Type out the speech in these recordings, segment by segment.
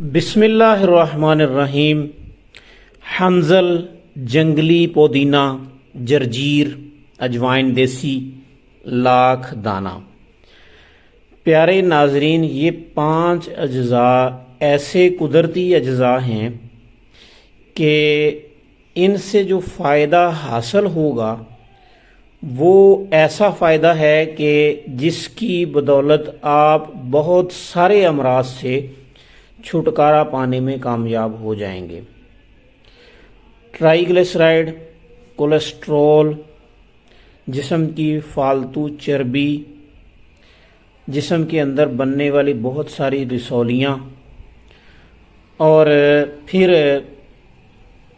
बिस्मिल्लाहिर्रहमानिर्रहीम। हंजल, जंगली पुदीना, जरजीर, अजवाइन देसी, लाख दाना। प्यारे नाजरीन, ये 5 अज्जा ऐसे कुदरती अज्जा हैं कि इनसे जो फ़ायदा हासिल होगा वो ऐसा फ़ायदा है कि जिसकी बदौलत आप बहुत सारे अमराज से छुटकारा पाने में कामयाब हो जाएंगे। ट्राइग्लिसराइड, कोलेस्ट्रॉल, जिस्म की फालतू चर्बी, जिस्म के अंदर बनने वाली बहुत सारी रसौलियाँ और फिर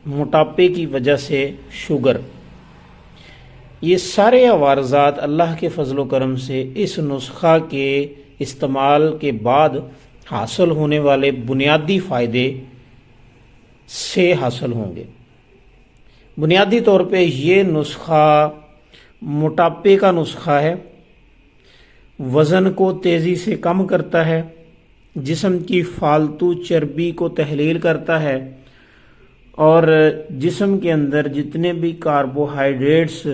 मोटापे की वजह से शुगर, ये सारे अवारजात अल्लाह के फजलो करम से इस नुस्खा के इस्तेमाल के बाद हासिल होने वाले बुनियादी फ़ायदे से हासिल होंगे। बुनियादी तौर पे ये नुस्खा मोटापे का नुस्खा है, वज़न को तेज़ी से कम करता है, जिस्म की फालतू चर्बी को तहलील करता है और जिस्म के अंदर जितने भी कार्बोहाइड्रेट्स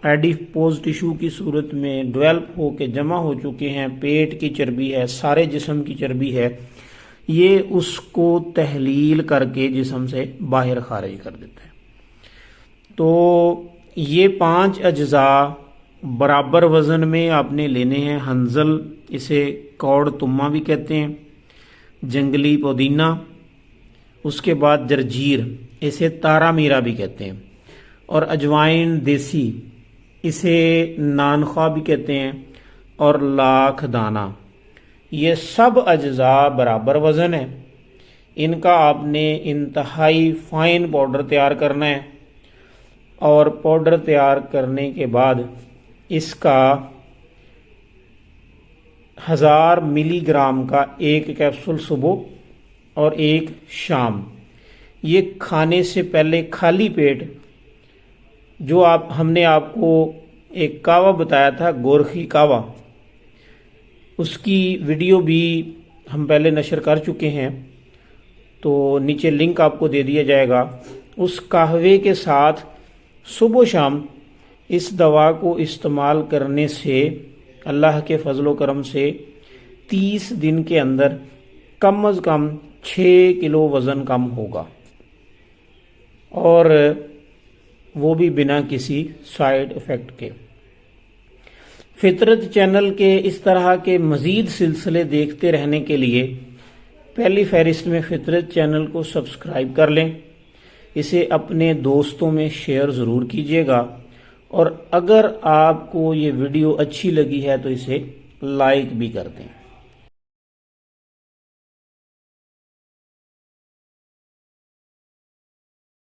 एडिपोज टिश्यू की सूरत में डेवलप हो के जमा हो चुके हैं, पेट की चर्बी है, सारे जिस्म की चर्बी है, ये उसको तहलील करके जिस्म से बाहर खारिज कर देता है। तो ये 5 अज्जा बराबर वज़न में आपने लेने हैं। हंजल, इसे कौड़ तुम्मा भी कहते हैं, जंगली पुदीना, उसके बाद जरजीर, इसे तारा मीरा भी कहते हैं, और अजवाइन देसी, इसे नानख्वा भी कहते हैं, और लाख दाना। ये सब अज्जा बराबर वज़न है। इनका आपने इंतहाई फाइन पाउडर तैयार करना है और पाउडर तैयार करने के बाद इसका 1000 मिलीग्राम का एक कैप्सूल सुबह और एक शाम, ये खाने से पहले खाली पेट, जो हमने आपको एक कावा बताया था, गोरखी कावा, उसकी वीडियो भी हम पहले नशर कर चुके हैं, तो नीचे लिंक आपको दे दिया जाएगा। उस कहवे के साथ सुबह शाम इस दवा को इस्तेमाल करने से अल्लाह के फजलो करम से 30 दिन के अंदर कम अज़ कम 6 किलो वज़न कम होगा, और वो भी बिना किसी साइड इफ़ेक्ट के। फितरत चैनल के इस तरह के मज़ीद सिलसिले देखते रहने के लिए पहली फहरिस्त में फितरत चैनल को सब्सक्राइब कर लें। इसे अपने दोस्तों में शेयर ज़रूर कीजिएगा, और अगर आपको ये वीडियो अच्छी लगी है तो इसे लाइक भी कर दें।